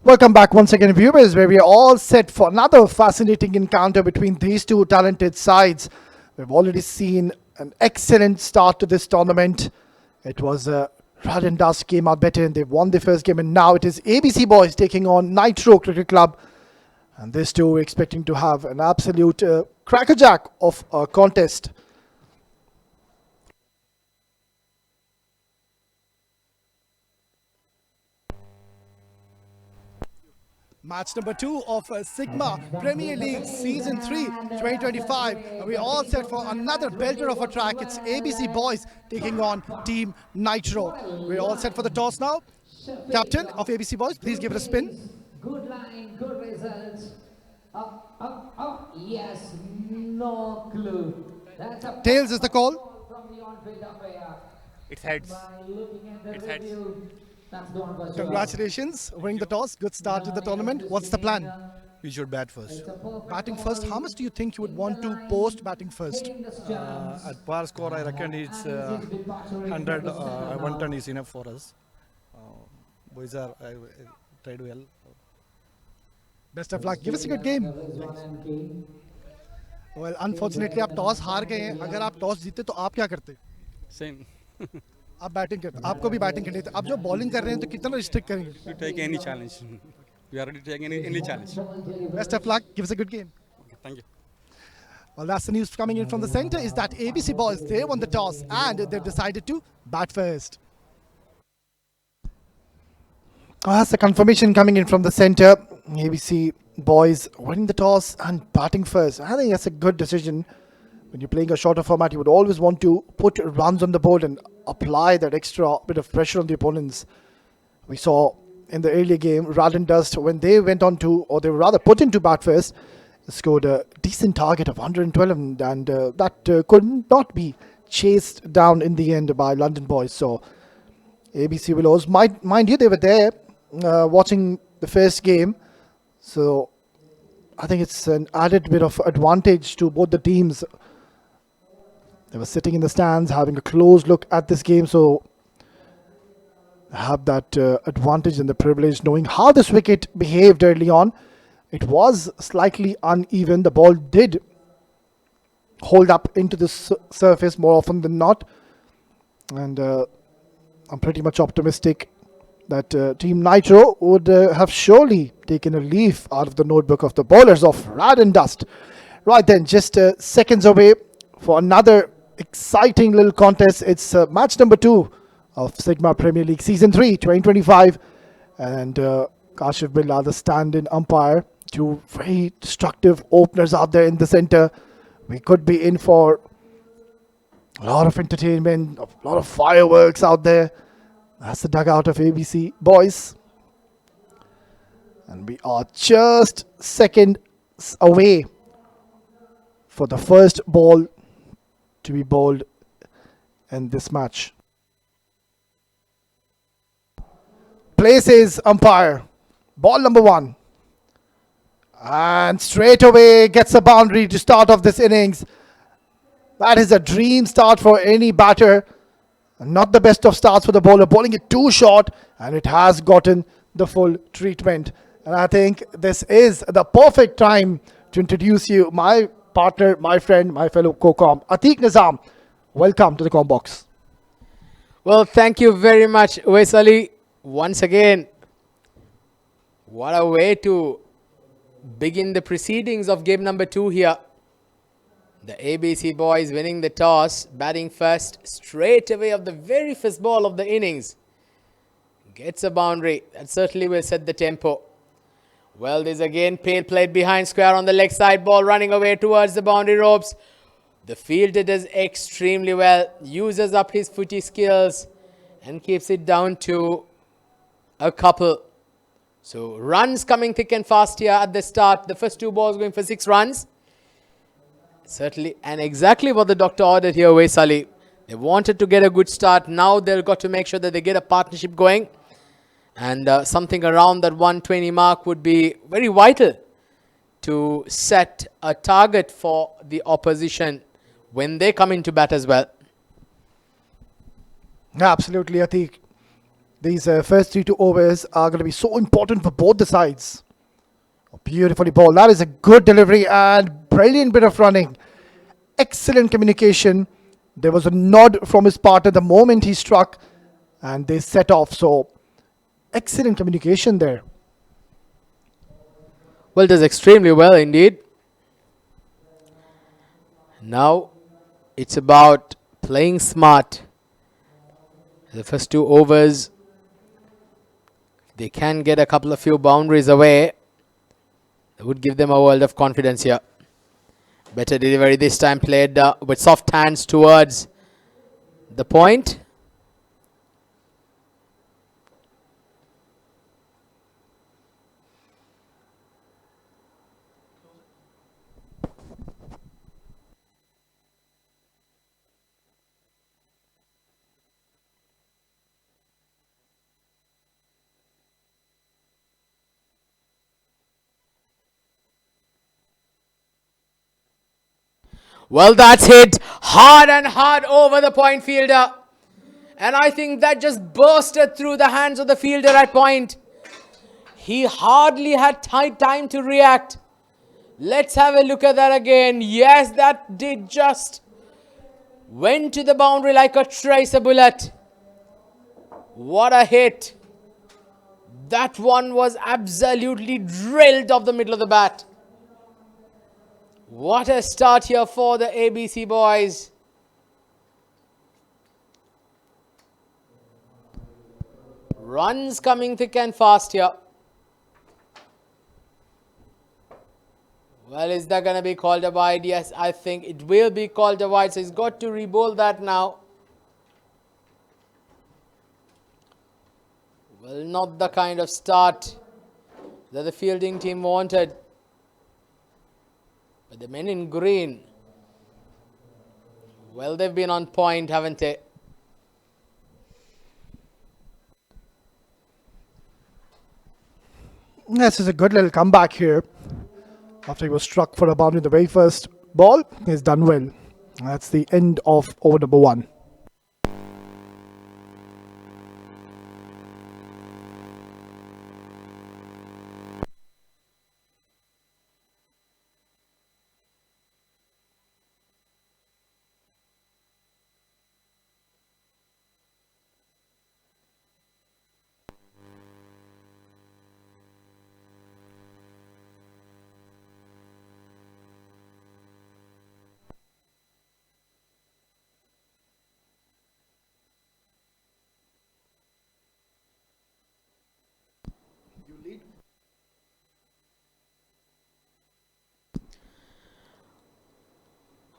Welcome back once again, viewers, where we are all set for another fascinating encounter between these two talented sides. We've already seen an excellent start to this tournament. It was Rad and Dust came out better and they won the first game, and now it is ABC Boys taking on NYTRO Cricket Club. And these two are expecting to have an absolute crackerjack of a contest. Match number 2 of Sigma Premier League Season 3 2025. And we're all set for another belter of a track. It's ABC Boys taking on Team NYTRO. We're all set for the toss now. Captain of ABC Boys, please give it a spin. Good line, good results. Up, yes, no clue. That's a Tails is the call. from the on-field umpire. It's heads. By looking at the It's heads. review, that's the one for sure. Congratulations, winning the toss. Good start to the tournament. What's the plan? We should bat first. It's a perfect Batting ball. first. How much do you think you would want to post batting first? Hitting the stumps. At par score, I reckon it's And easy departure rate 100. from the center 110 now. is enough for us. Boys are tried well. Best of luck. Give us a good game. There is one and key. Well, unfortunately आप toss हार गए हैं. अगर आप toss जीते तो आप क्या करते? Same. आप बैटिंग करते. आपको भी बैटिंग करनी थी. आप जो बॉलिंग कर रहे हैं तो कितना रिस्ट्रिक्ट करेंगे? We take any challenge. We are ready to take any challenge. Best of luck. Give us a good game. Okay, thank you. Well, that's the news coming in from the center is that ABC Boys, they won the toss and they've decided to bat first. That's the confirmation coming in from the center. ABC Boys winning the toss and batting first. I think that's a good decision. When you're playing a shorter format, you would always want to put runs on the board and apply that extra bit of pressure on the opponents. We saw in the earlier game, Rad and Dust, when they went on to, or they were rather put into bat first, scored a decent target of 112, and that could not be chased down in the end by London Boys. So ABC Willows, mind you, they were there watching the first game. So I think it's an added bit of advantage to both the teams. They were sitting in the stands having a close look at this game, so have that advantage and the privilege knowing how this wicket behaved early on. It was slightly uneven. The ball did hold up into the surface more often than not, and I'm pretty much optimistic that Team NYTRO would have surely taken a leaf out of the notebook of the bowlers of Rad and Dust. Right then, just seconds away for another exciting little contest. It's match number 2 of Sigma Premier League Season 3 2025, and Kashif Billah, the stand-in umpire. Two very destructive openers out there in the center. We could be in for a lot of entertainment, a lot of fireworks out there. That's the dugout of ABC Boys. And we are just seconds away for the first ball to be bowled in this match. Places umpire. Ball number 1. And straight away gets a boundary to start off this innings. That is a dream start for any batter. Not the best of starts for the bowler. Bowling it too short, and it has gotten the full treatment. And I think this is the perfect time to introduce you my partner, my friend, my fellow co-com, Atiq Nizam. Welcome to the Com Box. Well, thank you very much, Waisali. Once again, what a way to begin the proceedings of game number 2 here. The ABC Boys winning the toss, batting first, straight away of the very first ball of the innings. Gets a boundary. That certainly will set the tempo. Well, there's again played behind square on the leg side. Ball running away towards the boundary ropes. The fielder does extremely well. Uses up his footy skills and keeps it down to a couple. So runs coming thick and fast here at the start. The first 2 balls going for 6 runs. Certainly, and exactly what the doctor ordered here, Waisali. They wanted to get a good start. Now they've got to make sure that they get a partnership going. And something around that 120 mark would be very vital to set a target for the opposition when they come into bat as well. Absolutely, Atiq. These first 3 2 overs are going to be so important for both the sides. Beautifully bowled. That is a good delivery and brilliant bit of running. Excellent communication. There was a nod from his partner the moment he struck, and they set off. So, excellent communication there. Well, does extremely well indeed. Now it's about playing smart. The first 2 overs, they can get a couple of few boundaries away. That would give them a world of confidence here. Better delivery this time, played with soft hands towards the point. Well, that's hit hard and hard over the point fielder. And I think that just bursted through the hands of the fielder at point. He hardly had time to react. Let's have a look at that again. Yes, that did just went to the boundary like a tracer bullet. What a hit. That one was absolutely drilled off the middle of the bat. What a start here for the ABC boys. Runs coming thick and fast here. Well, is that going to be called a wide? Yes, I think it will be called a wide. So he's got to re-bowl that now. Well, not the kind of start that the fielding team wanted. But the men in green, well, they've been on point, haven't they? This is a good little comeback here. After he was struck for a boundary in the very first ball, he's done well. That's the end of over number 1.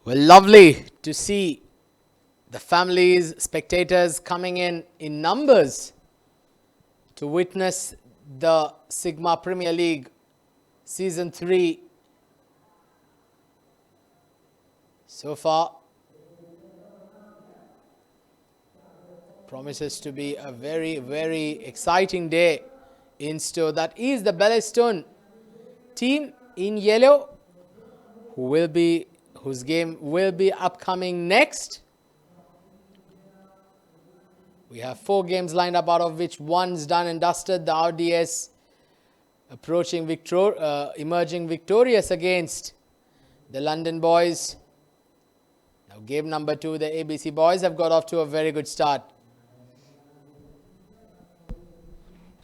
Well, lovely to see the families, spectators coming in numbers to witness the Sigma Premier League Season 3. So far, promises to be a very, very exciting day in store. That is the Bellestone team in yellow, whose game will be upcoming next. We have 4 games lined up, out of which one's done and dusted. The RDS emerging victorious against the London boys. Now game number 2, the ABC boys have got off to a very good start.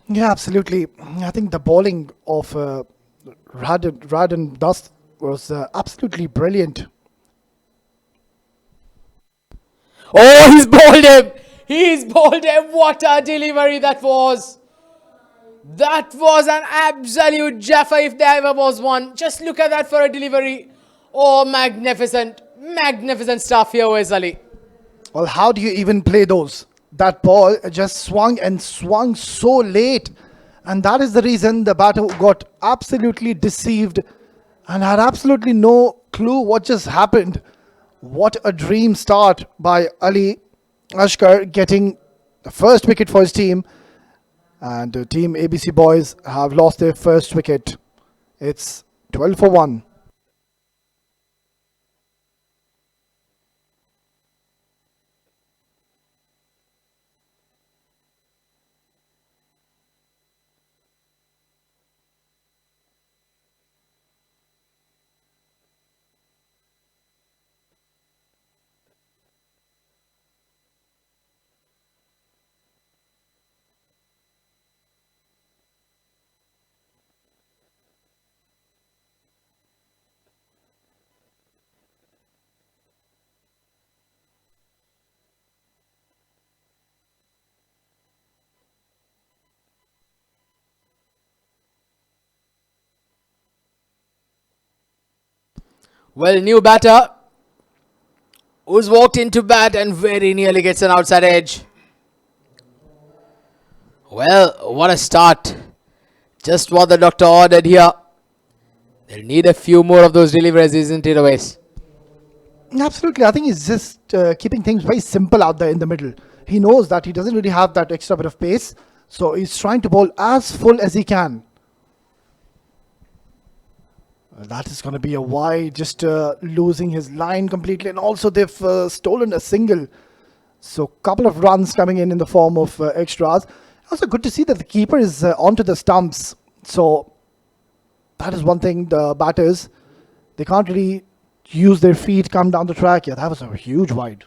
Yeah, absolutely. I think the bowling of Radin Dust was absolutely brilliant. Oh, he's bowled him! He's bowled him! What a delivery that was! That was an absolute Jaffa if there ever was one. Just look at that for a delivery. Oh, magnificent. Magnificent stuff here, Wesley. Well, how do you even play those? That ball just swung and swung so late. And that is the reason the batter got absolutely deceived and had absolutely no clue what just happened. What a dream start by Ali Ashkar, getting the first wicket for his team. And the team ABC boys have lost their first wicket. It's 12 for 1. Well, new batter who's walked into bat and very nearly gets an outside edge. Well, what a start. Just what the doctor ordered here. They'll need a few more of those deliveries, isn't it, Awais? Absolutely. I think he's just keeping things very simple out there in the middle. He knows that he doesn't really have that extra bit of pace. So he's trying to bowl as full as he can. That is going to be a wide, just losing his line completely. And also they've stolen a single. So couple of runs coming in the form of extras. Also good to see that the keeper is onto the stumps. So that is one thing, the batters, they can't really use their feet, come down the track. Yeah, that was a huge wide.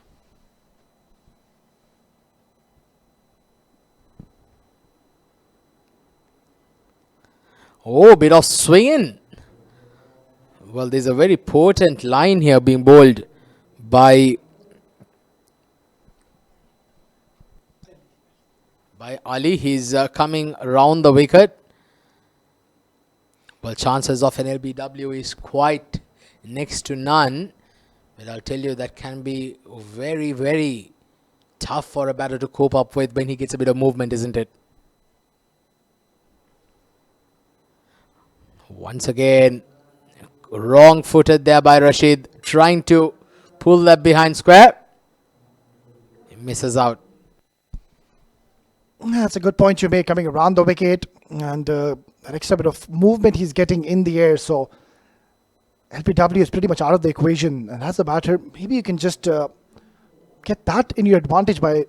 Oh, bit of swinging. Well, there's a very potent line here being bowled by Ali. He's coming around the wicket. Well, chances of an LBW is quite next to none. But I'll tell you, that can be very, very tough for a batter to cope up with when he gets a bit of movement, isn't it? Once again, wrong-footed there by Rashid, trying to pull that behind square. He misses out. That's a good point you make, coming around the wicket. And that extra bit of movement he's getting in the air. So LBW is pretty much out of the equation. And as a batter, maybe you can just get that in your advantage by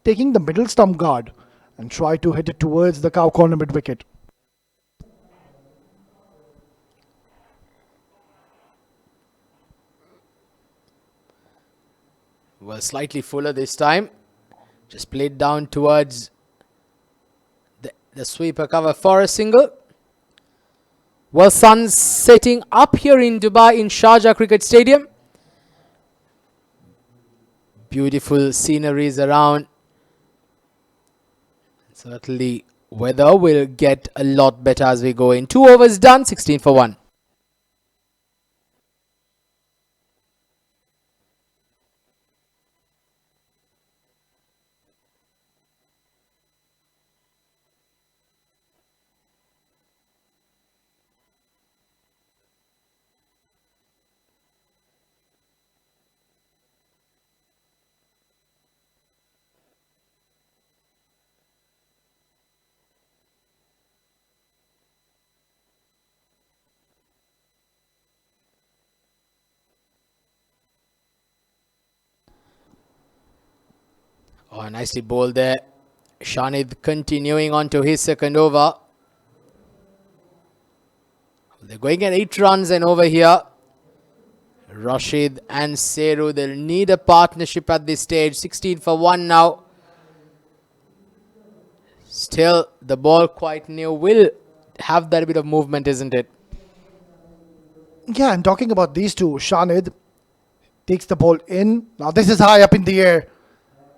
taking the middle stump guard and try to hit it towards the cow corner mid wicket. Well, slightly fuller this time. Just played down towards the sweeper cover for a single. Well, sun setting up here in Dubai in Sharjah Cricket Stadium. Beautiful sceneries around. Certainly weather will get a lot better as we go in. 2 overs done, 16 for 1. Oh, nicely bowled there. Shanid continuing on to his second over. They're going at 8 runs and over here. Rashid and Seru, they'll need a partnership at this stage. 16 for 1 now. Still, the ball quite new. Will have that bit of movement, isn't it? Yeah, and talking about these two, Shanid takes the ball in. Now this is high up in the air.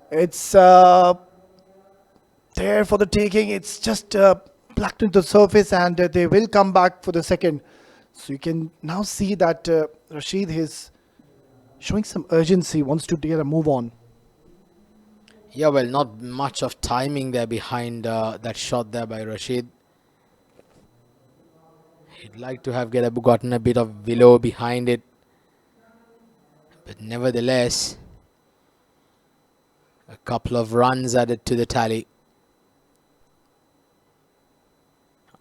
It's there for the taking. It's just plucked into the surface, and they will come back for the second. So you can now see that Rashid is showing some urgency, wants to get a move on. Yeah, well, not much of timing there behind that shot there by Rashid. He'd like to have gotten a bit of below behind it. But nevertheless, a couple of runs added to the tally.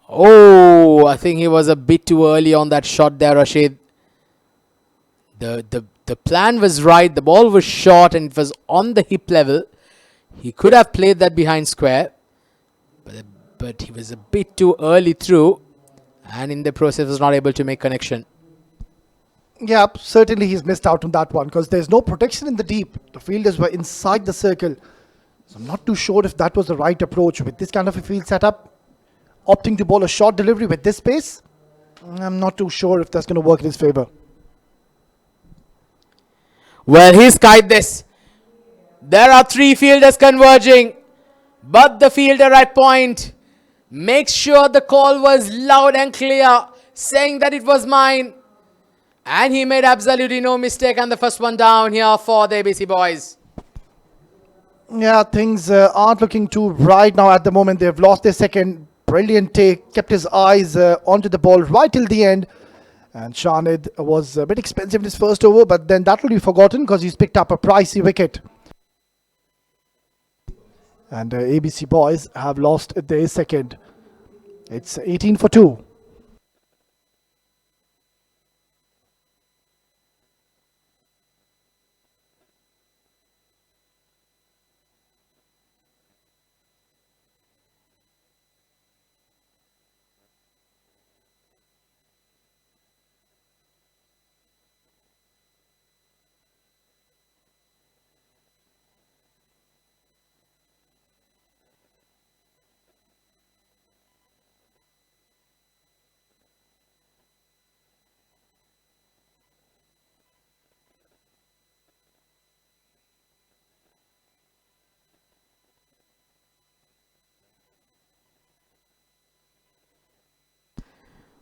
Oh, I think he was a bit too early on that shot there, Rashid. The plan was right. The ball was short and it was on the hip level. He could have played that behind square. But he was a bit too early through. And in the process was not able to make connection. Yeah, certainly he's missed out on that one because there's no protection in the deep. The fielders were inside the circle. So I'm not too sure if that was the right approach with this kind of a field setup. Opting to bowl a short delivery with this pace, I'm not too sure if that's going to work in his favour. Well, he skied this. There are 3 fielders converging. But the fielder at point makes sure the call was loud and clear, saying that it was mine. And he made absolutely no mistake, and the first one down here for the ABC boys. Yeah, things aren't looking too bright now at the moment. They've lost their second. Brilliant take. Kept his eyes onto the ball right till the end. And Shanid was a bit expensive in his first over, but then that will be forgotten because he's picked up a pricey wicket. And ABC boys have lost their second. It's 18 for 2.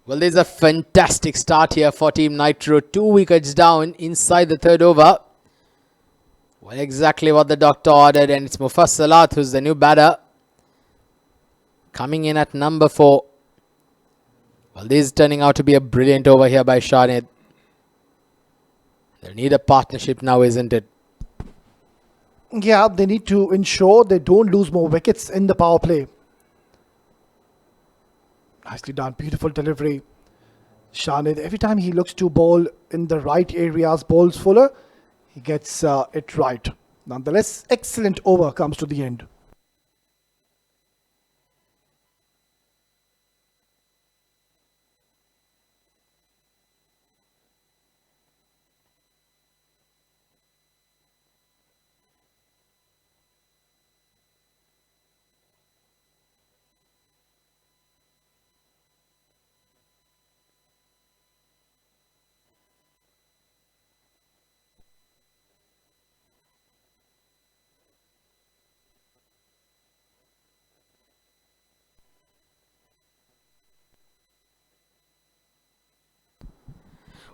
Well, there's a fantastic start here for Team NYTRO. 2 wickets down inside the third over. Well, exactly what the doctor ordered, and it's Mufass Salat who's the new batter. Coming in at number 4. Well, this is turning out to be a brilliant over here by Shanid. They need a partnership now, isn't it? Yeah, they need to ensure they don't lose more wickets in the power play. Nicely done. Beautiful delivery. Shanid, every time he looks to bowl in the right areas, bowls fuller, he gets it right. Nonetheless, excellent over comes to the end.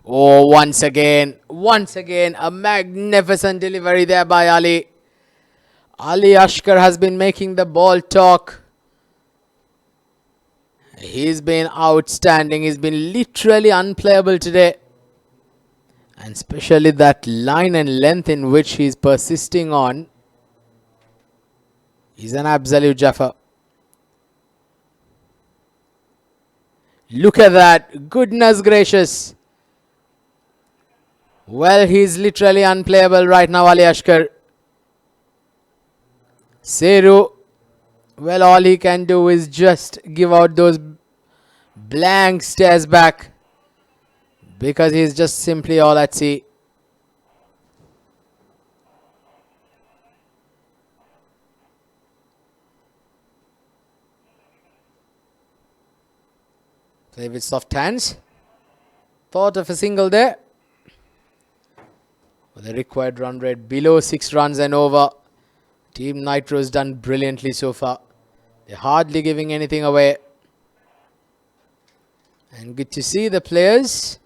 Oh, once again, a magnificent delivery there by Ali. Ali Ashkar has been making the ball talk. He's been outstanding. He's been literally unplayable today. And especially that line and length in which he's persisting on. He's an absolute jaffa. Look at that. Goodness gracious. Well, he's literally unplayable right now, Ali Ashkar. Seru, well, all he can do is just give out those blank stares back because he's just simply all at sea. Play with soft hands. Thought of a single there. Well, the required run rate below 6 runs and over. Team NYTRO has done brilliantly so far. They're hardly giving anything away. And good to see the players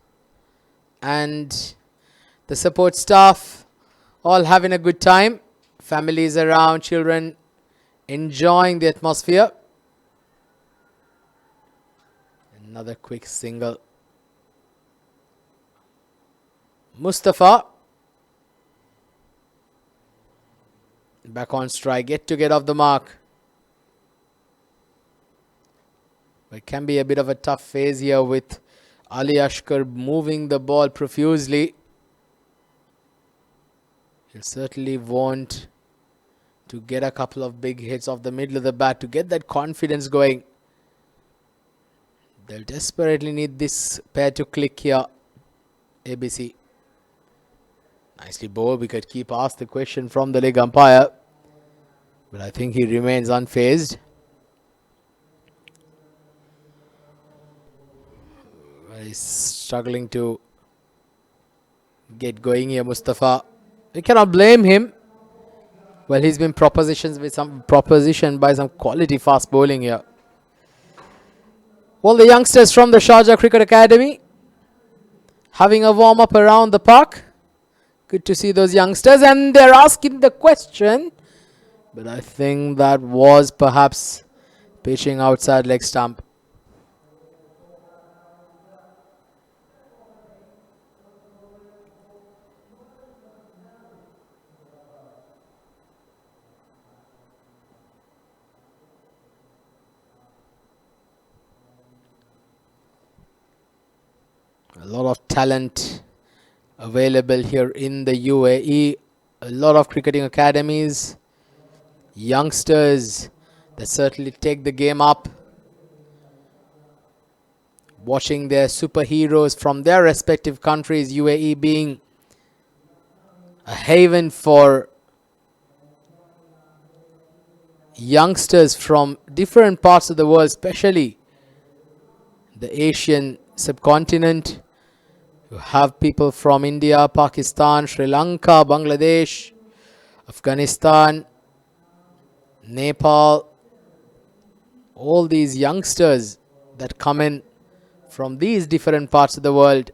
and the support staff all having a good time. Families around, children enjoying the atmosphere. Another quick single. Mustafa back on strike, yet to get off the mark. But it can be a bit of a tough phase here with Ali Ashkar moving the ball profusely. He'll certainly want to get a couple of big hits off the middle of the bat to get that confidence going. They'll desperately need this pair to click here. ABC. Nicely bowled. We could keep asked the question from the leg umpire, but I think he remains unfazed. He's struggling to get going here, Mustafa. We cannot blame him. Well, he's been propositioned by some quality fast bowling here. Well, the youngsters from the Sharjah Cricket Academy having a warm up around the park. Good to see those youngsters, and they're asking the question, but I think that was perhaps pitching outside leg stump. A lot of talent available here in the UAE. A lot of cricketing academies, youngsters that certainly take the game up, watching their superheroes from their respective countries, UAE being a haven for youngsters from different parts of the world, especially the Asian subcontinent. You have people from India, Pakistan, Sri Lanka, Bangladesh, Afghanistan, Nepal. All these youngsters that come in from these different parts of the world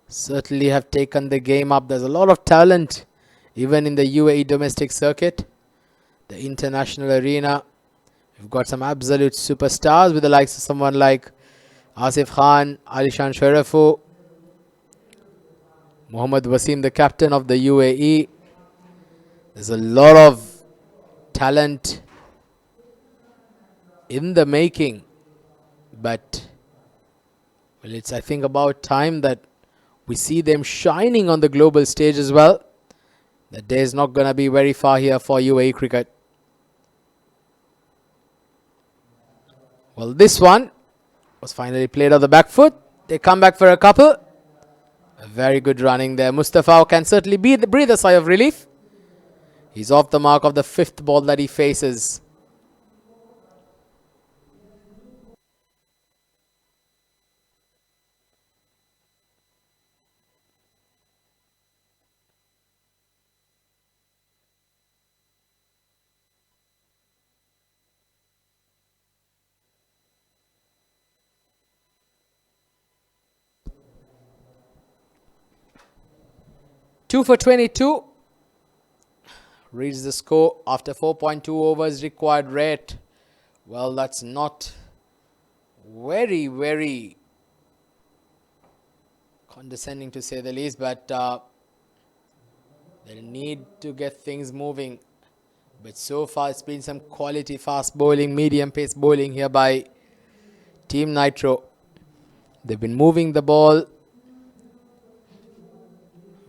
certainly have taken the game up. There's a lot of talent even in the UAE domestic circuit, the international arena. We've got some absolute superstars with the likes of someone like Asif Khan, Alishan Sharifu, Mohammad Wasim, the captain of the UAE. There's a lot of talent in the making, but well, it's I think about time that we see them shining on the global stage as well. The day is not going to be very far here for UAE cricket. Well, this one was finally played on the back foot. They come back for a couple. A very good running there. Mustafa can certainly breathe a sigh of relief. He's off the mark of the fifth ball that he faces. Two for 22. Reads the score after 4.2 overs required rate. Well, that's not very, very condescending to say the least, but they need to get things moving. But so far it's been some quality fast bowling, medium pace bowling here by Team NYTRO. They've been moving the ball.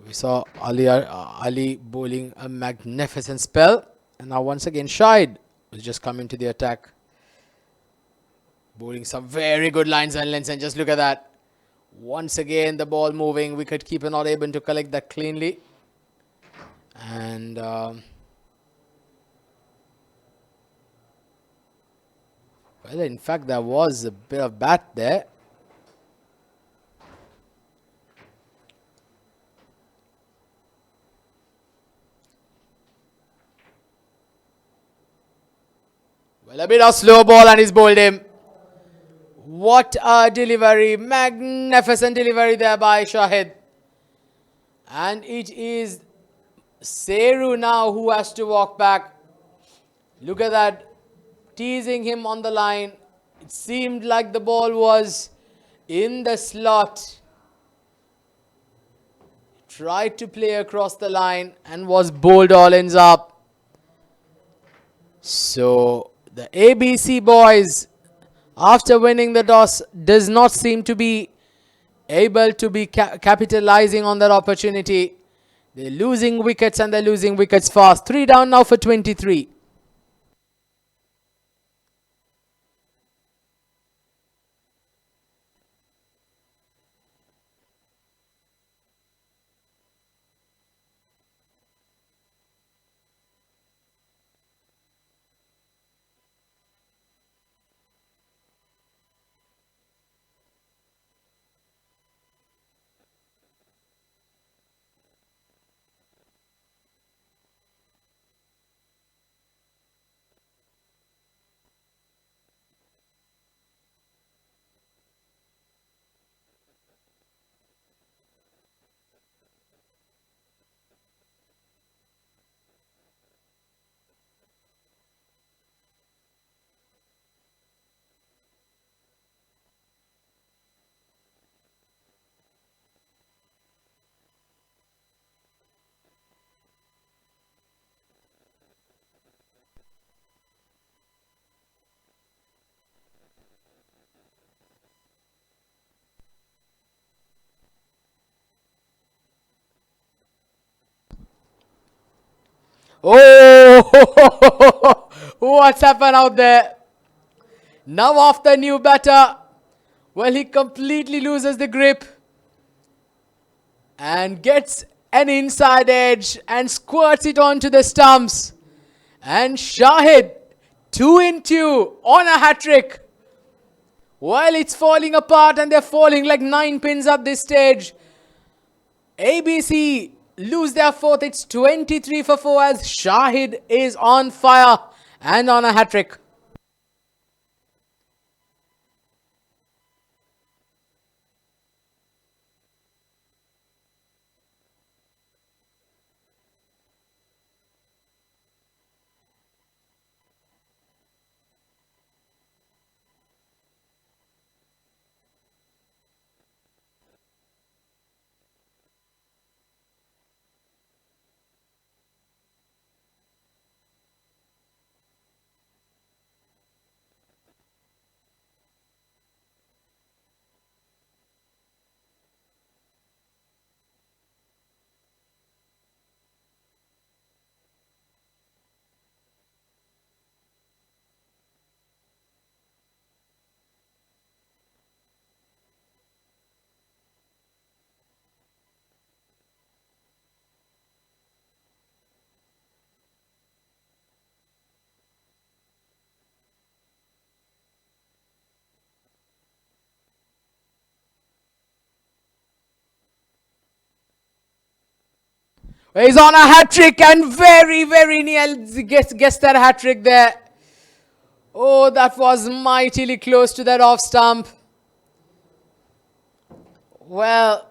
We saw Ali bowling a magnificent spell, and now once again Shahid was just coming to the attack, bowling some very good lines and lengths, and just look at that. Once again the ball moving, wicketkeeper not able to collect that cleanly, and well, in fact there was a bit of bat there. Well, a bit of slow ball and he's bowled him. What a delivery. Magnificent delivery there by Shahid. And it is Seru now who has to walk back. Look at that. Teasing him on the line. It seemed like the ball was in the slot. Tried to play across the line and was bowled all ends up. So the ABC boys, after winning the toss, does not seem to be able to be capitalizing on that opportunity. They're losing wickets, and they're losing wickets fast. 3 down now for 23. Oh, what's happened out there? Now off the new batter. Well, he completely loses the grip and gets an inside edge and squirts it onto the stumps. And Shahid, 2 in 2 on a hat-trick. Well, it's falling apart and they're falling like 9 pins at this stage. ABC lose their fourth. It's 23 for 4 as Shahid is on fire and on a hat-trick. He's on a hat-trick and very, very near gets that hat-trick there. Oh, that was mightily close to that off stump. Well,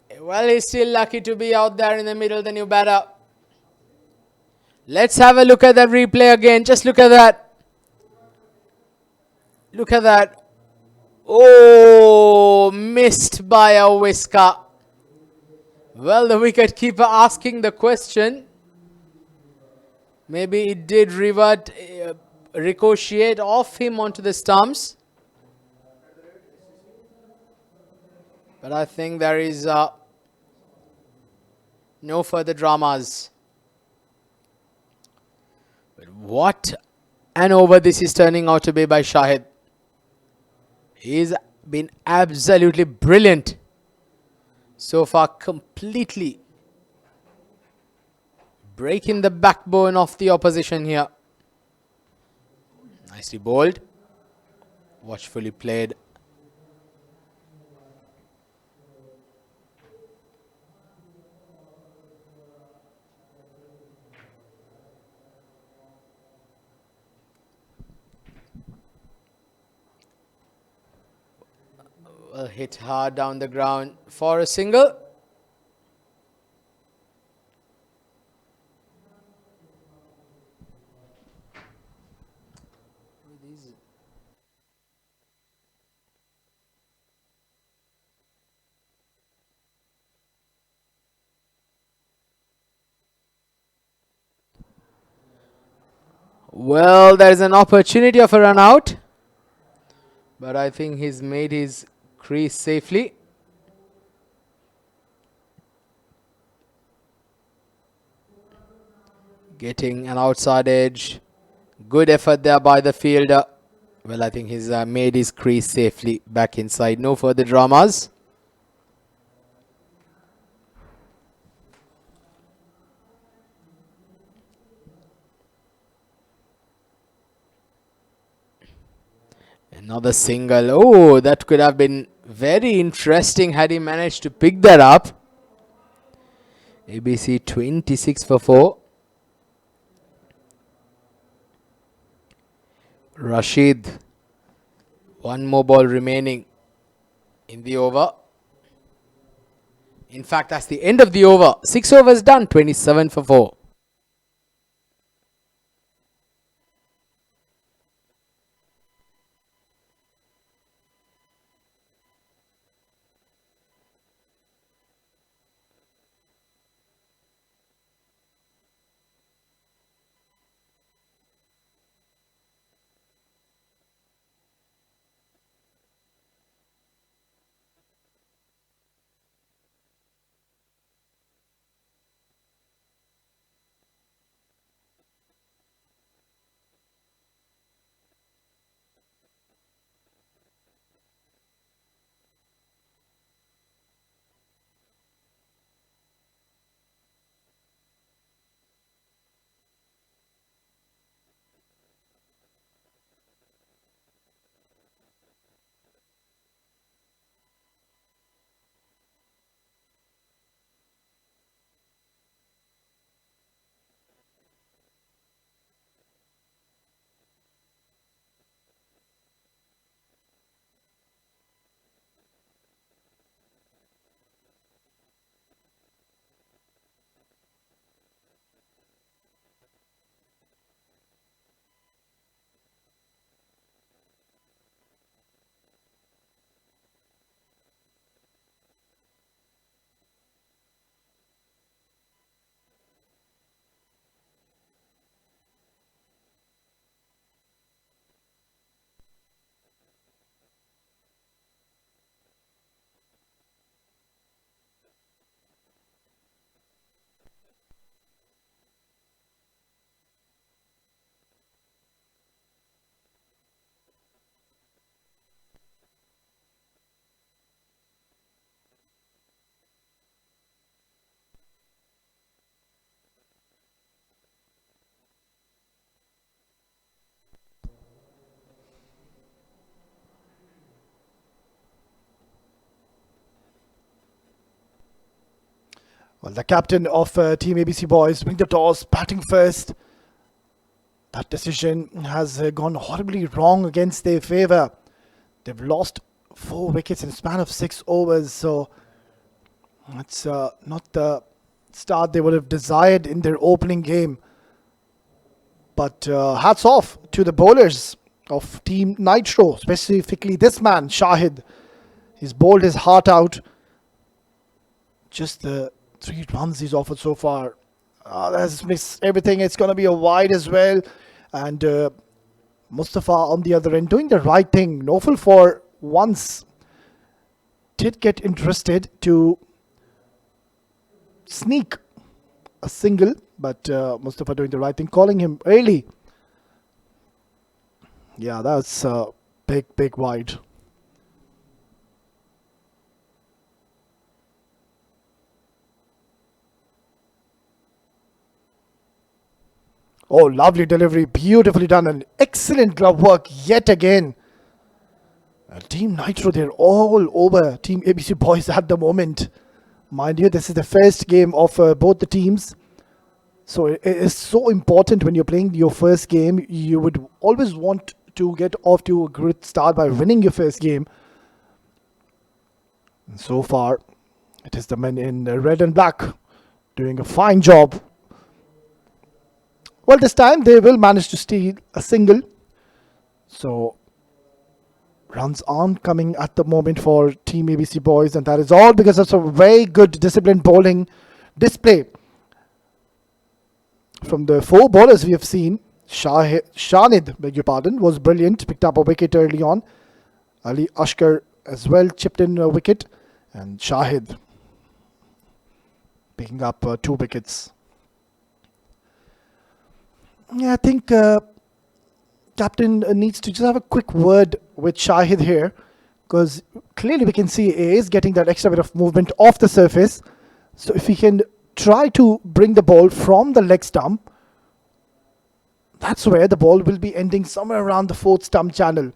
he's still lucky to be out there in the middle, the new batter. Let's have a look at that replay again. Just look at that. Look at that. Oh, missed by a whisker. Well, the wicket keeper asking the question. Maybe it did ricochet off him onto the stumps. But I think there is no further dramas. But what an over this is turning out to be by Shahid. He's been absolutely brilliant so far, completely breaking the backbone of the opposition here. Nicely bowled, watchfully played. Well, hit hard down the ground for a single. Well, there's an opportunity of a run out, but I think he's made his crease safely. Getting an outside edge. Good effort there by the fielder. Well, I think he's made his crease safely back inside. No further dramas. Another single. Oh, that could have been very interesting had he managed to pick that up. ABC 26 for 4. Rashid. One more ball remaining in the over. In fact, that's the end of the over. 6 overs done. 27 for 4. Well, the captain of Team ABC Boys bring the toss, batting first. That decision has gone horribly wrong against their favour. They've lost 4 wickets in a span of 6 overs, so that's not the start they would have desired in their opening game. But hats off to the bowlers of Team NYTRO, specifically this man, Shahid. He's bowled his heart out. Just the 3 runs he's offered so far. That's missed everything. It's going to be a wide as well. And Mustafa on the other end doing the right thing. Nofal for once did get interested to sneak a single, but Mustafa doing the right thing, calling him early. Yeah, that's a big wide. Oh, lovely delivery, beautifully done, and excellent glove work yet again. Team NYTRO, they're all over Team ABC Boys at the moment. Mind you, this is the first game of both the teams. So it is so important when you're playing your first game. You would always want to get off to a good start by winning your first game. And so far, it is the men in red and black doing a fine job. Well, this time they will manage to steal a single. So runs aren't coming at the moment for Team ABC Boys, and that is all because of some very good disciplined bowling display from the 4 bowlers we have seen. Shanid, beg your pardon, was brilliant, picked up a wicket early on. Ali Ashkar as well chipped in a wicket, and Shahid picking up 2 wickets. Yeah, I think captain needs to just have a quick word with Shahid here, because clearly we can see he is getting that extra bit of movement off the surface. So if he can try to bring the ball from the leg stump, that's where the ball will be ending somewhere around the 4th stump channel.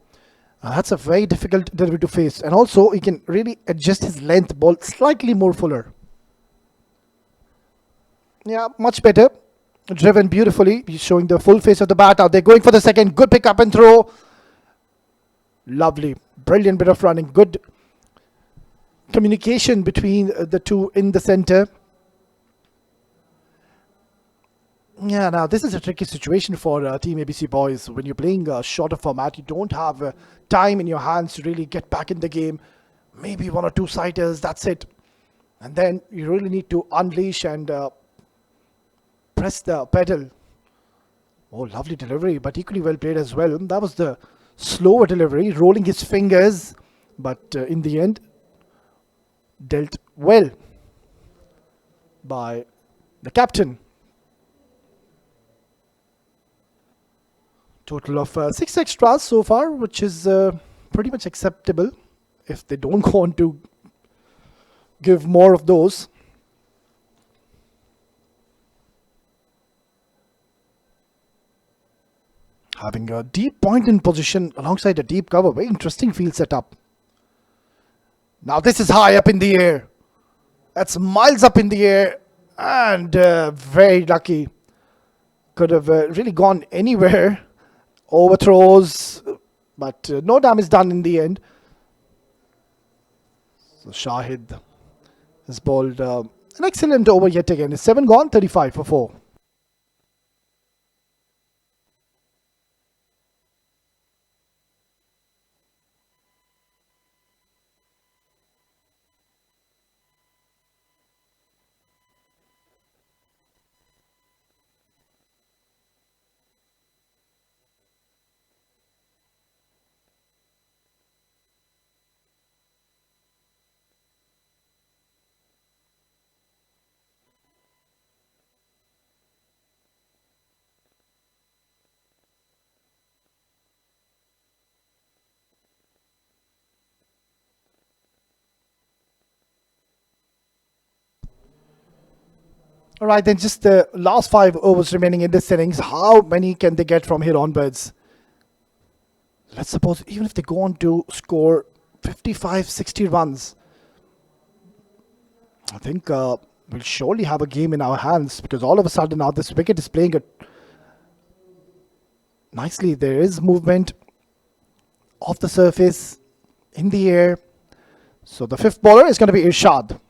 That's a very difficult delivery to face, and also he can really adjust his length, ball slightly more fuller. Yeah, much better. Driven beautifully. He's showing the full face of the bat out there. Going for the second. Good pick up and throw. Lovely. Brilliant bit of running. Good communication between the two in the center. Yeah, now this is a tricky situation for Team ABC Boys. When you're playing a shorter format, you don't have time in your hands to really get back in the game. Maybe 1 or 2 sighters, that's it. And then you really need to unleash and press the pedal. Oh, lovely delivery, but equally well played as well. That was the slower delivery, rolling his fingers, but in the end, dealt well by the captain. Total of 6 extras so far, which is pretty much acceptable if they don't want to give more of those. Having a deep point in position alongside a deep cover. Very interesting field setup. Now this is high up in the air. That's miles up in the air. And very lucky. Could have really gone anywhere. Overthrows. But no damage done in the end. So Shahid has bowled an excellent over yet again. 7 gone, 35 for 4. All right, then just the last 5 overs remaining in this innings. How many can they get from here onwards? Let's suppose even if they go on to score 55, 60 runs, I think we'll surely have a game in our hands, because all of a sudden now this wicket is playing it nicely. There is movement off the surface, in the air. So the fifth bowler is going to be Irshad.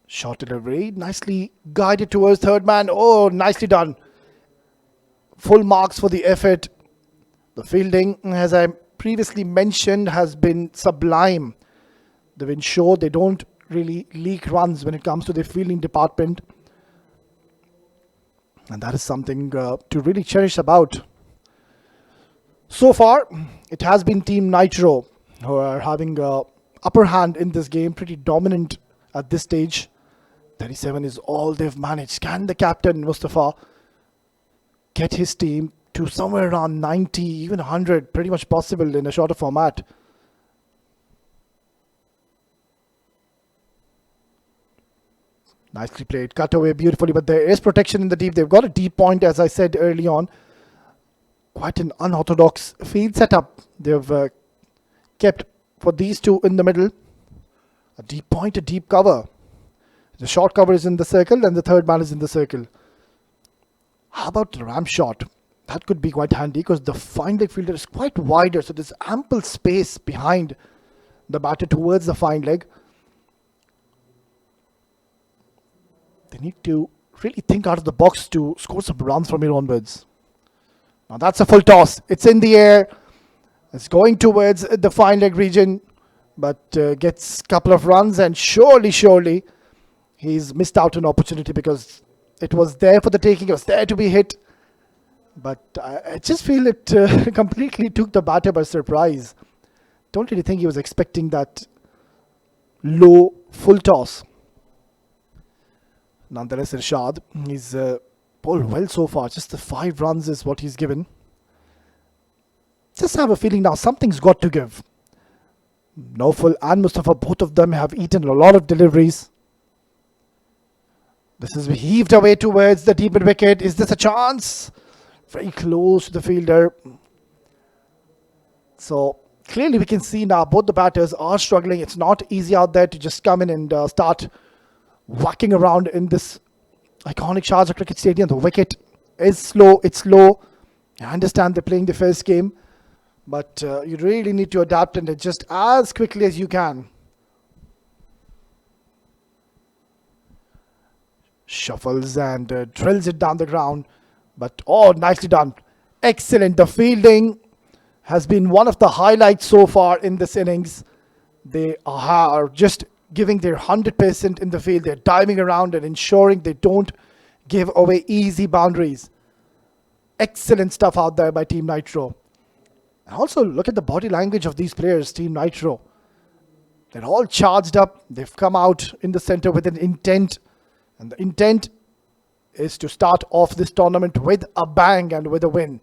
Short delivery, nicely guided towards third man. Oh, nicely done. Full marks for the effort. The fielding, as I previously mentioned, has been sublime. They've ensured they don't really leak runs when it comes to the fielding department. And that is something to really cherish about. So far, it has been Team NYTRO who are having upper hand in this game, pretty dominant at this stage. 37 is all they've managed. Can the captain, Mustafa, get his team to somewhere around 90, even 100, pretty much possible in a shorter format? Nicely played, cut away beautifully, but there is protection in the deep. They've got a deep point, as I said early on. Quite an unorthodox field setup they've kept for these two in the middle. A deep point, a deep cover. The short cover is in the circle and the third man is in the circle. How about the ram shot? That could be quite handy because the fine leg fielder is quite wider, so there's ample space behind the batter towards the fine leg. They need to really think out of the box to score some runs from here onwards. Now that's a full toss. It's in the air. It's going towards the fine leg region, but gets a couple of runs, and surely he's missed out an opportunity because it was there for the taking. It was there to be hit. But I just feel it completely took the batter by surprise. Don't really think he was expecting that low full toss. Nonetheless, Irshad, he's bowled well so far. Just the 5 runs is what he's given. Just have a feeling now something's got to give. Naufal and Mustafa, both of them have eaten a lot of deliveries. This is heaved away towards the deep mid wicket. Is this a chance? Very close to the fielder. So clearly we can see now both the batters are struggling. It's not easy out there to just come in and start whacking around in this iconic Sharjah cricket stadium. The wicket is slow, it's low. I understand they're playing the first game, but you really need to adapt and adjust as quickly as you can. Shuffles and drills it down the ground, but oh, nicely done. Excellent. The fielding has been one of the highlights so far in this innings. They are just giving their 100% in the field. They're diving around and ensuring they don't give away easy boundaries. Excellent stuff out there by Team NYTRO. And also look at the body language of these players, Team NYTRO. They're all charged up. They've come out in the center with an intent. And the intent is to start off this tournament with a bang and with a win.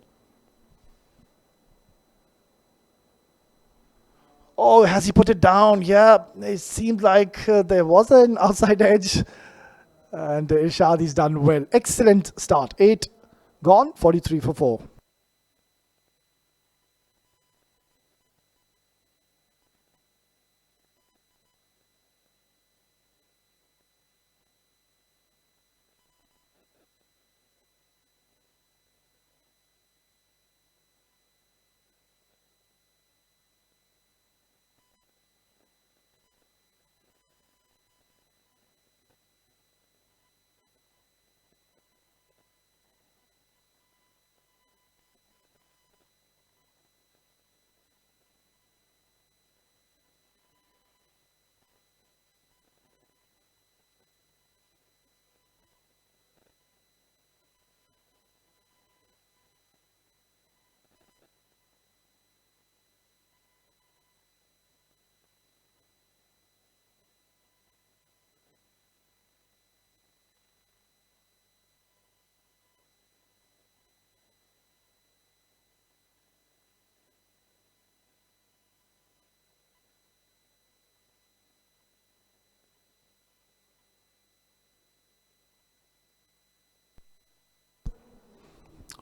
Oh, has he put it down? Yeah, it seemed like there was an outside edge. And Irshad, he's done well. Excellent start. 8 gone, 43 for 4.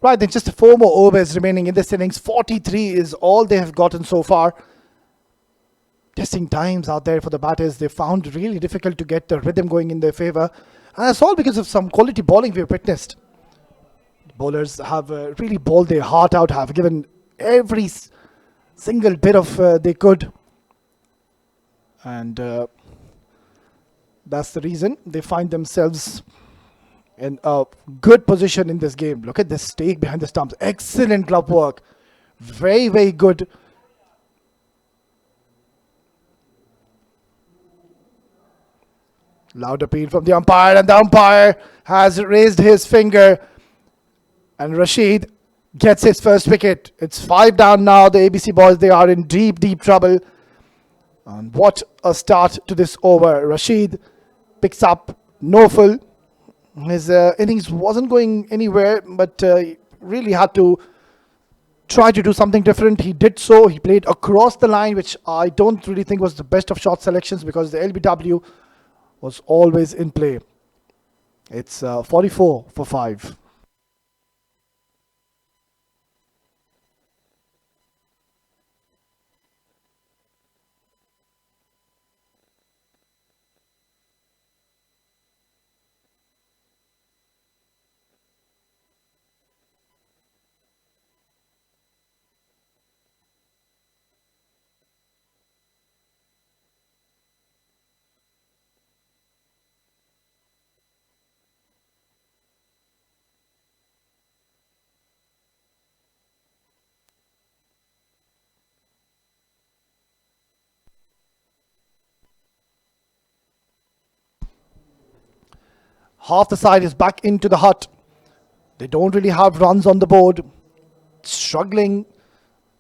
Right, then just 4 more overs remaining in this innings. 43 is all they have gotten so far. testing times out there for the batters. They found it really difficult to get the rhythm going in their favour. And that's all because of some quality bowling we've witnessed. Bowlers have really bowled their heart out, have given every single bit of they could. And that's the reason they find themselves in a good position in this game. Look at this stake behind the stumps. Excellent glove work. Very, very good. Loud appeal from the umpire, and the umpire has raised his finger. And Rashid gets his first wicket. It's 5 down now. The ABC boys, they are in deep, deep trouble. And what a start to this over. Rashid picks up no full. His innings wasn't going anywhere, but really had to try to do something different. He did so. He played across the line, which I don't really think was the best of shot selections because the LBW was always in play. It's 44 for 5. Half the side is back into the hut. They don't really have runs on the board. Struggling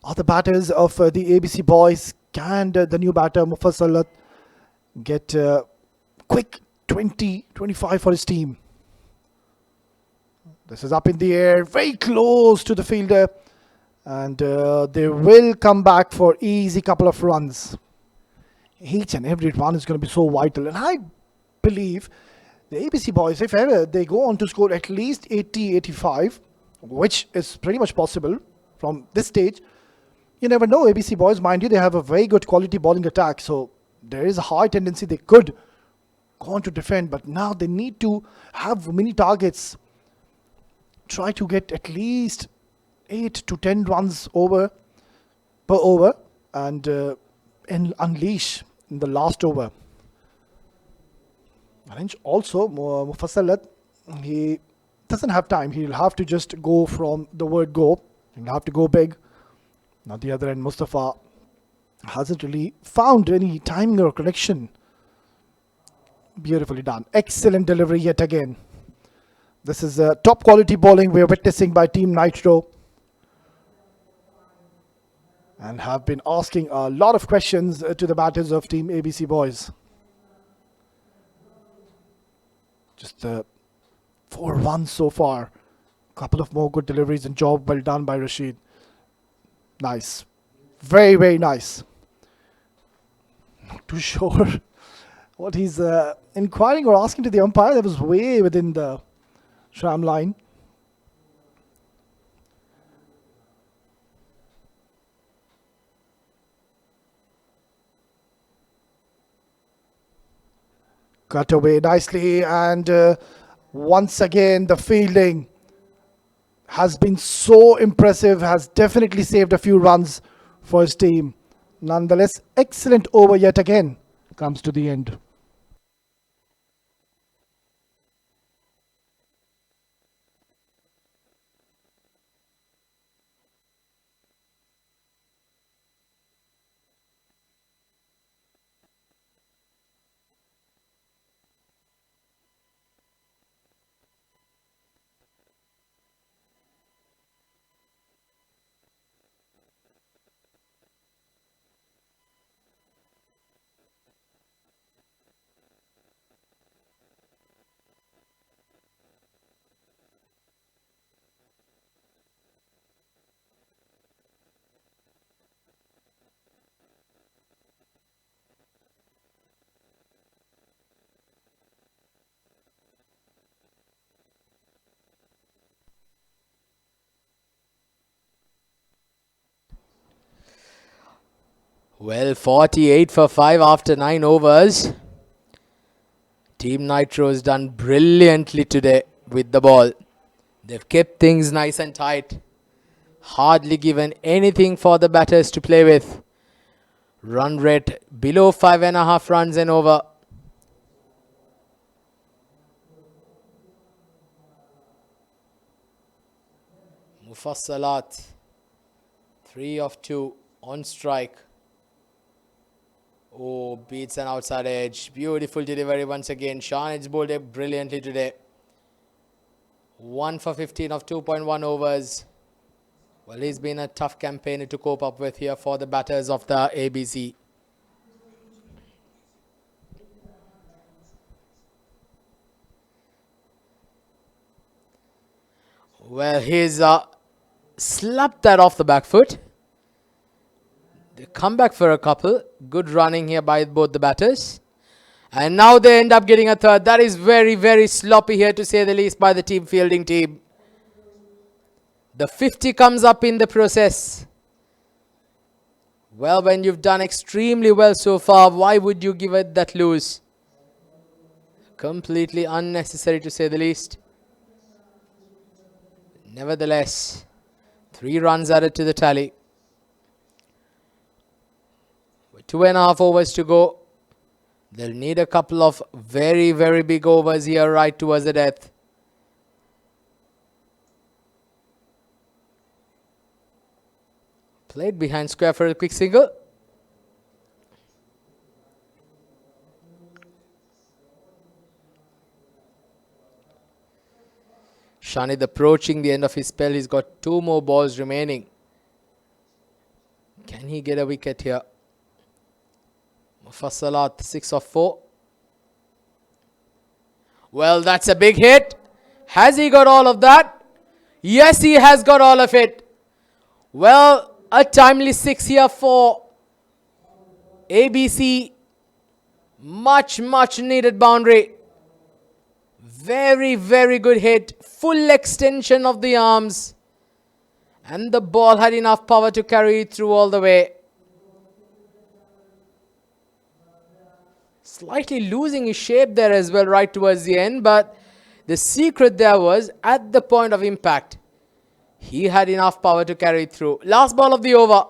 are the batters of the ABC boys. Can the new batter Mufassal get quick 20-25 for his team? This is up in the air, very close to the fielder. And they will come back for easy couple of runs. Each and every run is going to be so vital. And I believe the ABC boys, if ever they go on to score at least 80-85, which is pretty much possible from this stage, you never know. ABC boys, mind you, they have a very good quality bowling attack, so there is a high tendency they could go on to defend, but now they need to have many targets. Try to get at least 8 to 10 runs per over and unleash in the last over. And also, Mufassalat, he doesn't have time. He'll have to just go from the word go. He'll have to go big. Now the other end, Mustafa hasn't really found any timing or connection. Beautifully done. Excellent delivery yet again. This is top quality bowling we're witnessing by Team NYTRO. And have been asking a lot of questions to the batters of Team ABC boys. Just 4 runs so far. Couple of more good deliveries and job well done by Rashid. Nice. Very, very nice. Not too sure what he's inquiring or asking to the umpire. That was way within the tram line. Cut away nicely, and once again the fielding has been so impressive, has definitely saved a few runs for his team. Nonetheless, excellent over yet again comes to the end. Well, 48 for 5 after 9 overs. Team Nitro has done brilliantly today with the ball. They've kept things nice and tight. Hardly given anything for the batters to play with. Run rate below 5.5 runs and over. Mufassalat, 3 of 2 on strike. Oh, beats an outside edge. Beautiful delivery once again. Shahid's bowled it brilliantly today. 1 for 15 of 2.1 overs. Well, it's been a tough campaign to cope up with here for the batters of the ABC. Well, he's slapped that off the back foot. They come back for a couple. Good running here by both the batters. And now they end up getting a third. That is very, very sloppy here to say the least by the team fielding team. The 50 comes up in the process. Well, when you've done extremely well so far, why would you give it that loose? Completely unnecessary to say the least. Nevertheless, 3 runs added to the tally. With 2.5 overs to go. They'll need a couple of very, very big overs here right towards the death. Played behind square for a quick single. Shanid approaching the end of his spell. He's got 2 more balls remaining. Can he get a wicket here? Mufassalat, 6 of 4. Well, that's a big hit. Has he got all of that? Yes, he has got all of it. Well, a timely 6 here for ABC. Much, much needed boundary. Very, very good hit. Full extension of the arms. And the ball had enough power to carry it through all the way. Slightly losing his shape there as well right towards the end. But the secret there was at the point of impact. He had enough power to carry it through. Last ball of the over.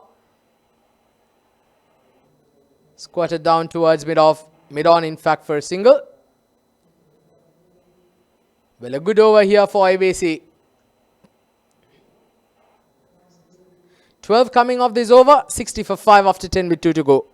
Squatted down towards mid-on in fact for a single. Well, a good over here for ABC. 12 coming off this over. 60 for 5 after 10 with 2 to go.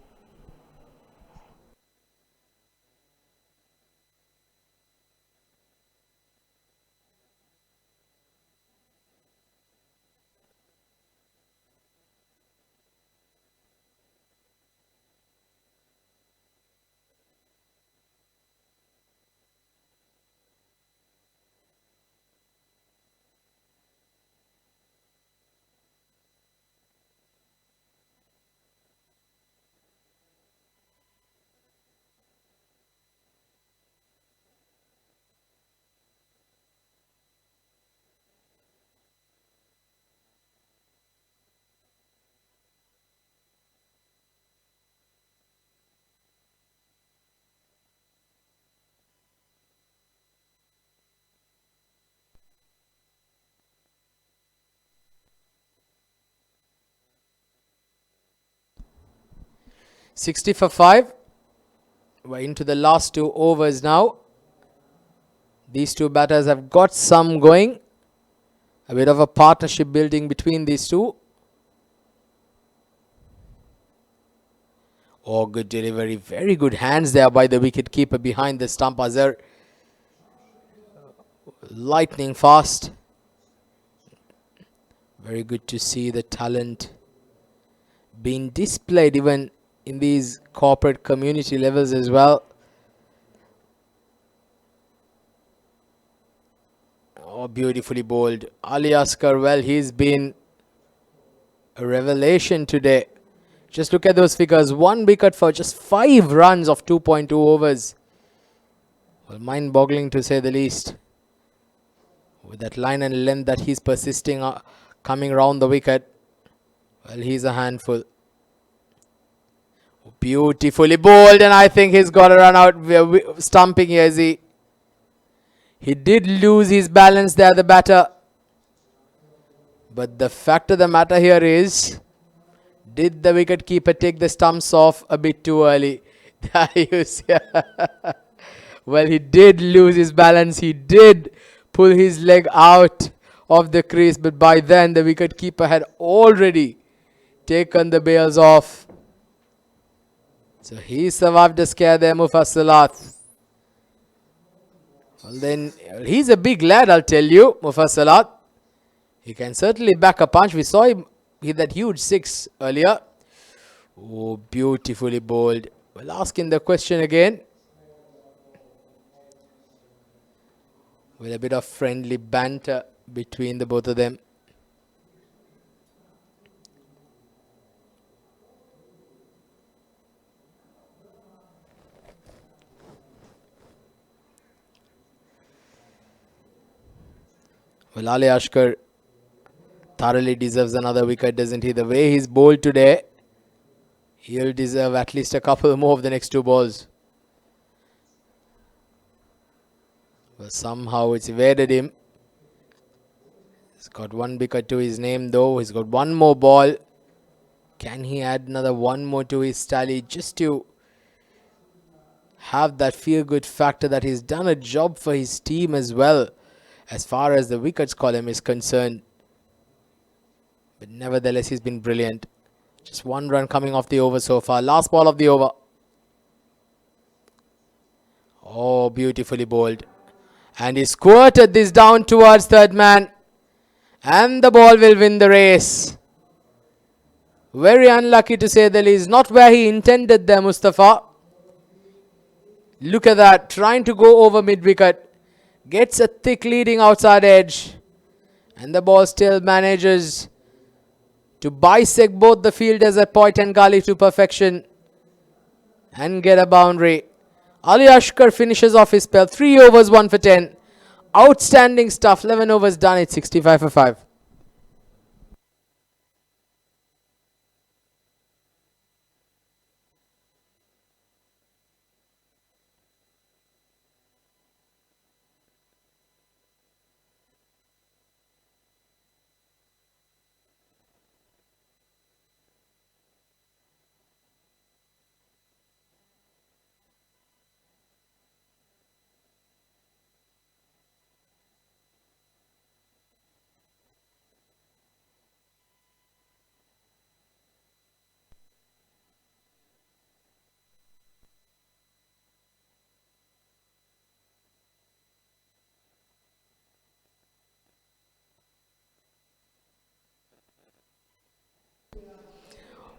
$60 for 5. We're into the last 2 overs now. These 2 batters have got some going. A bit of a partnership building between these 2. Oh, good delivery. Very good hands there by the wicket keeper behind the stump. Azhar. Lightning fast. Very good to see the talent being displayed even in these corporate community levels as well. Oh, beautifully bowled. Ali Asghar, well, he's been a revelation today. Just look at those figures. 1 wicket for just 5 runs of 2.2 overs. Well, mind-boggling to say the least. With that line and length that he's persisting coming round the wicket. Well, he's a handful. Beautifully bowled, and I think he's got to run out. Stumping here, is he? He did lose his balance there, the batter. But the fact of the matter here is, did the wicketkeeper take the stumps off a bit too early? There you see. Well, he did lose his balance. He did pull his leg out of the crease, but by then the wicketkeeper had already taken the bails off. So he survived the scare there, Mufassalat. Well, then he's a big lad, I'll tell you, Mufassalat. He can certainly back a punch. We saw him hit that huge six earlier. Oh, beautifully bowled. Well, asking the question again. With a bit of friendly banter between the both of them. Well, Ali Ashkar thoroughly deserves another wicket, doesn't he? The way he's bowled today, he'll deserve at least a couple more of the next two balls. Well, somehow it's evaded him. He's got one wicket to his name though. He's got one more ball. Can he add another one more to his tally just to have that feel-good factor that he's done a job for his team as well, as far as the wickets column is concerned. But nevertheless, he's been brilliant. Just one run coming off the over so far. Last ball of the over. Oh, beautifully bowled. And he squirted this down towards third man. And the ball will win the race. Very unlucky to say the least. Not where he intended there, Mustafa. Look at that. Trying to go over mid-wicket. Gets a thick leading outside edge. And the ball still manages to bisect both the fielders at point and gully to perfection. And get a boundary. Ali Ashkar finishes off his spell. 3 overs, 1 for 10. Outstanding stuff. 11 overs done. It's 65 for 5.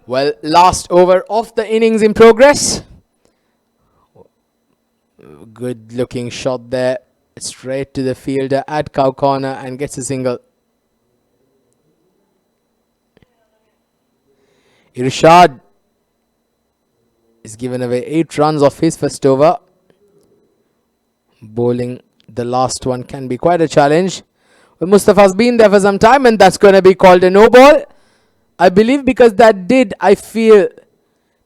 Well, last over of the innings in progress. Good looking shot there. Straight to the fielder at cow corner and gets a single. Irshad is given away 8 runs off his first over. Bowling the last one can be quite a challenge. Well, Mustafa's been there for some time and that's going to be called a no ball. I believe because that did, I feel,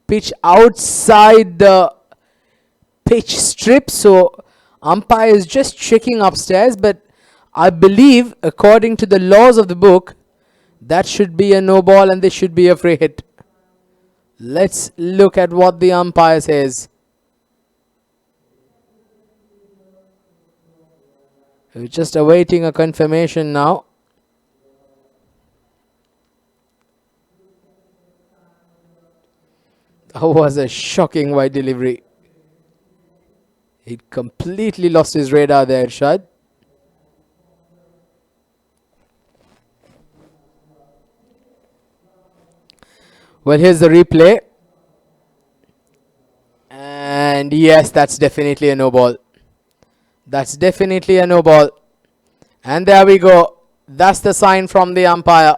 pitch outside the pitch strip. So umpire is just checking upstairs. But I believe, according to the laws of the book, that should be a no ball and this should be a free hit. Let's look at what the umpire says. We're just awaiting a confirmation now. That was a shocking wide delivery. He completely lost his radar there, Irshad. Well, here's the replay. And yes, that's definitely a no ball. That's definitely a no ball. And there we go. That's the sign from the umpire.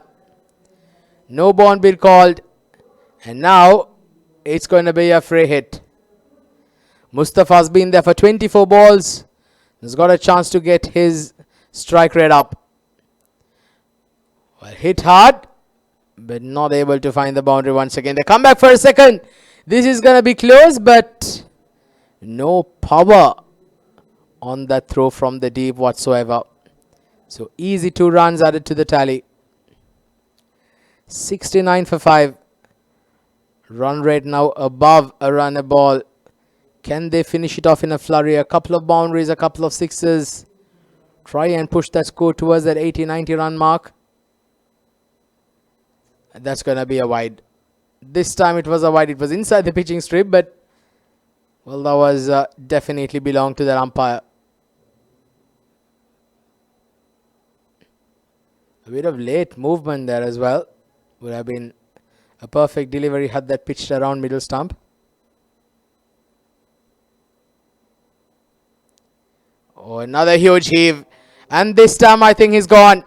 No ball been called. And now it's going to be a free hit. Mustafa's been there for 24 balls. He's got a chance to get his strike rate up. Well, hit hard, but not able to find the boundary once again. They come back for a second. This is going to be close, but no power on that throw from the deep whatsoever. So easy 2 runs added to the tally. 69 for 5. Run rate now above a run a ball. Can they finish it off in a flurry? A couple of boundaries, a couple of sixes. Try and push that score towards that 80-90 run mark. And that's going to be a wide. This time it was a wide. It was inside the pitching strip, but well, that was definitely belonged to the umpire. A bit of late movement there as well. Would have been a perfect delivery had that pitched around middle stump. Oh, another huge heave. And this time I think he's gone.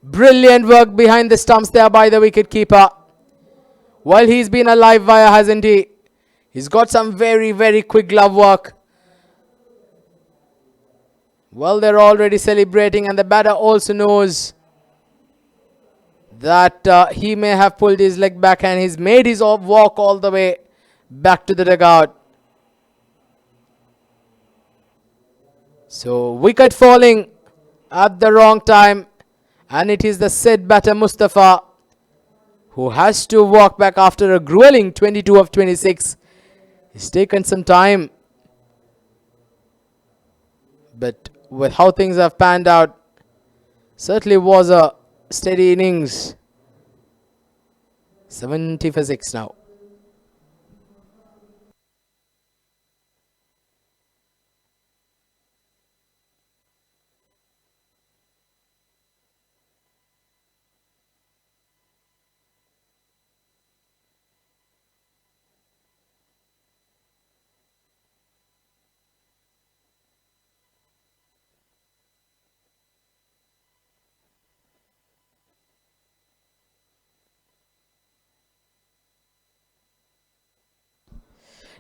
Brilliant work behind the stumps there by the wicket keeper. Well, he's been a live wire, hasn't he? He's got some very, very quick glove work. Well, they're already celebrating, and the batter also knows that he may have pulled his leg back, and he's made his walk all the way back to the dugout. So wicket falling at the wrong time, and it is the said batter Mustafa who has to walk back after a grueling 22 of 26. He's taken some time, but with how things have panned out, certainly was a steady innings. 70 for 6 now.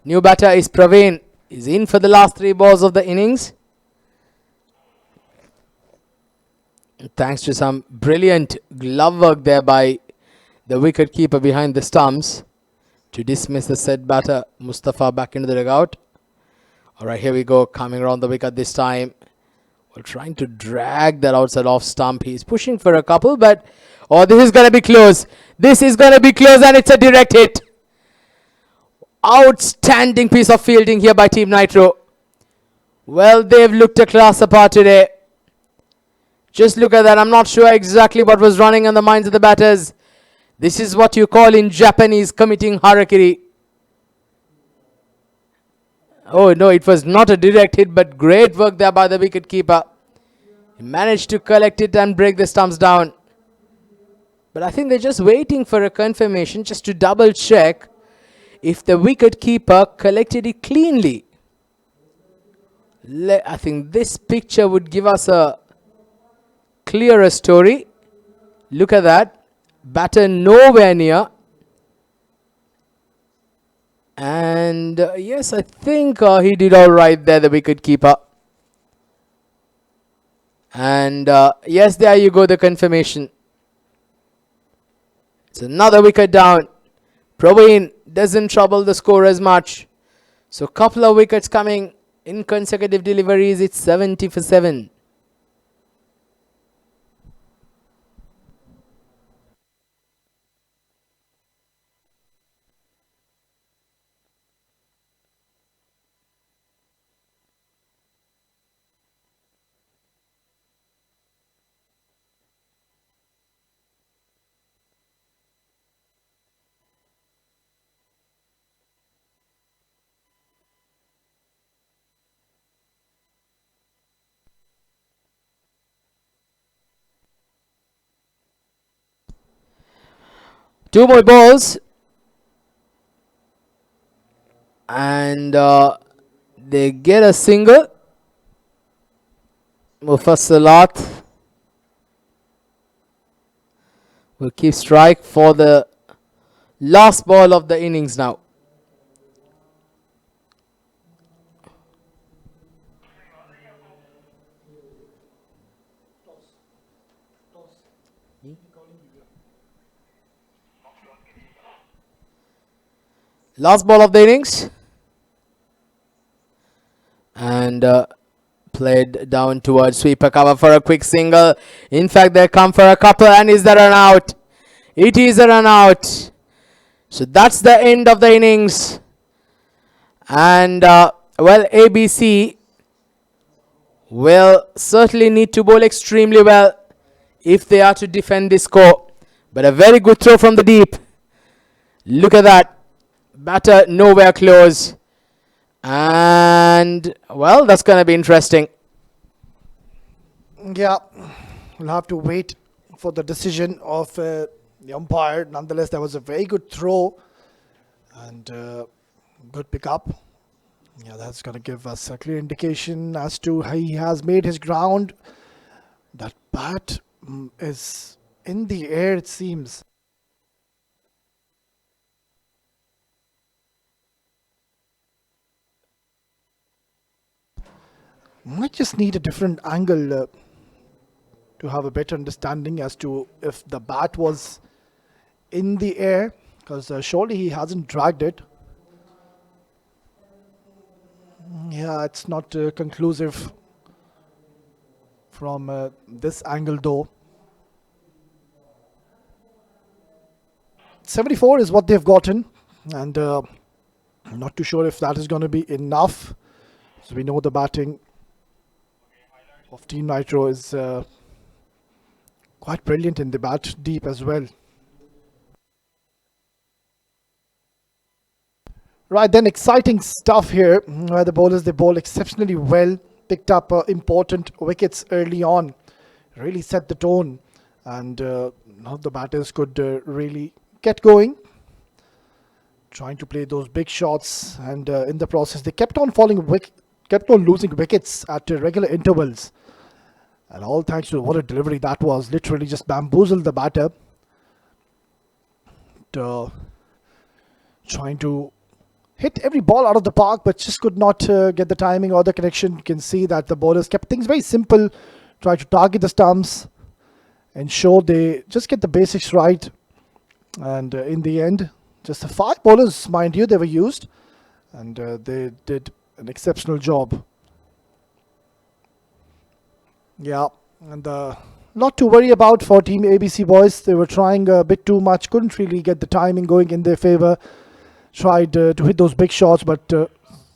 New batter is Praveen. He's in for the last 3 balls of the innings. Thanks to some brilliant glove work there by the wicket keeper behind the stumps to dismiss the said batter Mustafa back into the dugout. Alright, here we go. Coming around the wicket this time. We're trying to drag that outside off stump. He's pushing for a couple, but oh, this is going to be close. This is going to be close, and it's a direct hit. Outstanding piece of fielding here by Team Nitro. Well, they've looked a class apart today. Just look at that. I'm not sure exactly what was running on the minds of the batters. This is what you call in Japanese committing harakiri. Oh no, it was not a direct hit, but great work there by the wicket keeper. He managed to collect it and break the stumps down. But I think they're just waiting for a confirmation just to double check if the wicket keeper collected it cleanly. I think this picture would give us a clearer story. Look at that. Batter nowhere near. And yes, I think he did all right there, the wicket keeper. And yes, there you go, the confirmation. It's another wicket down. Praveen doesn't trouble the score as much. So a couple of wickets coming in consecutive deliveries. It's 70 for 7. Two more balls. And they get a single. Mufassalat will keep strike for the last ball of the innings now. Last ball of the innings. And played down towards sweeper cover for a quick single. In fact, they come for a couple, and is the run out? It is a run out. So that's the end of the innings. And well, ABC will certainly need to bowl extremely well if they are to defend this score. But a very good throw from the deep. Look at that. Batter nowhere close. And well, that's going to be interesting. Yeah, we'll have to wait for the decision of the umpire. Nonetheless, that was a very good throw and good pickup. Yeah, that's going to give us a clear indication as to how he has made his ground. That bat is in the air, it seems. Might just need a different angle to have a better understanding as to if the bat was in the air, because surely he hasn't dragged it. Yeah, it's not conclusive from this angle though. 74 is what they've gotten, and I'm not too sure if that is going to be enough. So we know the batting of Team Nitro is quite brilliant in the bat deep as well. Right then, exciting stuff here where the bowlers, they bowl exceptionally well, picked up important wickets early on, really set the tone, and none of the batters could really get going, trying to play those big shots, and in the process they kept on losing wickets at regular intervals. And all thanks to what a delivery that was. Literally just bamboozled the batter. Trying to hit every ball out of the park, but just could not get the timing or the connection. You can see that the bowlers kept things very simple. Tried to target the stumps. Ensure they just get the basics right. And in the end, just the 5 bowlers, mind you, they were used. And they did an exceptional job. Yeah, and not to worry about for Team ABC boys. They were trying a bit too much, couldn't really get the timing going in their favor. Tried to hit those big shots, but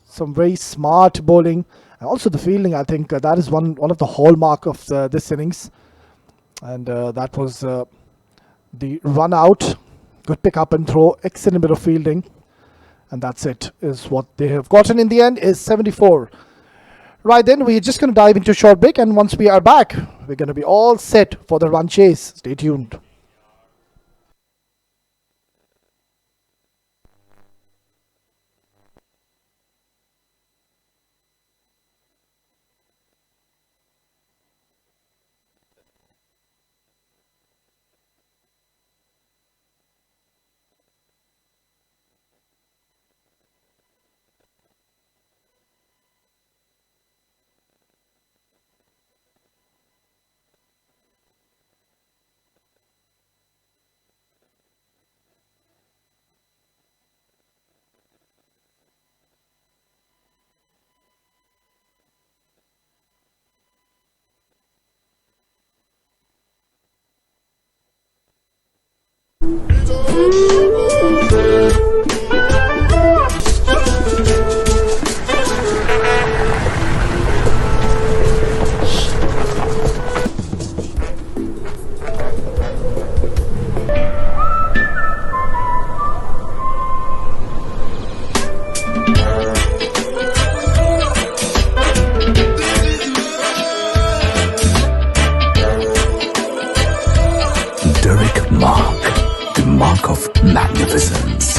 some very smart bowling. And also the fielding, I think that is one of the hallmark of this innings. And that was the run out. Good pick up and throw, excellent bit of fielding. And that's it, is what they have gotten in the end, is 74. Right then, we're just going to dive into a short break, and once we are back, we're going to be all set for the run chase. Stay tuned. DERIK mark, the mark of magnificence.